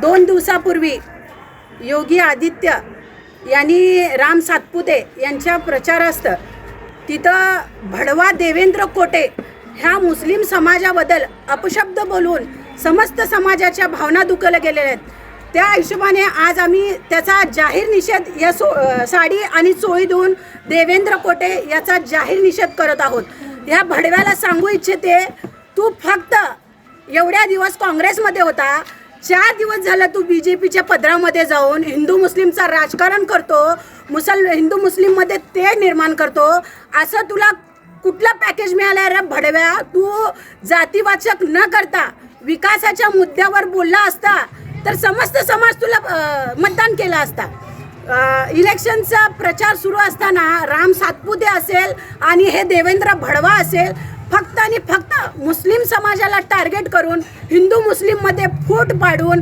2 दिवसापूर्वी योगी आदित्य यांनी राम सातपुते यांच्या प्रचारार्थ तिथं भडवा देवेंद्र कोटे ह्या मुस्लिम समाजाबद्दल अपशब्द बोलून समस्त समाजाच्या भावना दुखवल्या गेलेल्या आहेत. त्या हिशोबाने आज आम्ही त्याचा जाहीर निषेध या साडी आणि चोळी देऊन देवेंद्र कोटे याचा जाहीर निषेध करत आहोत. ह्या भडव्याला सांगू इच्छिते, तू फक्त एवढ्या दिवस काँग्रेसमध्ये होता, 4 दिवस झालं तू BJPच्या पदरामध्ये जाऊन हिंदू मुस्लिमचा राजकारण करतो, हिंदू मुस्लिममध्ये तेढ निर्माण करतो. असं तुला कुठलं पॅकेज मिळालं रे भडव्या? तू जातीवाचक न करता विकासाच्या मुद्द्यावर बोलला असता तर समस्त समाज तुला मतदान केला असता. इलेक्शनचा प्रचार सुरू असताना राम सातपुते असेल आणि हे देवेंद्र भडवा असेल, फक्त आणि फक्त मुस्लिम समाजाला टार्गेट करून हिंदू मुस्लिममध्ये फूट पाडून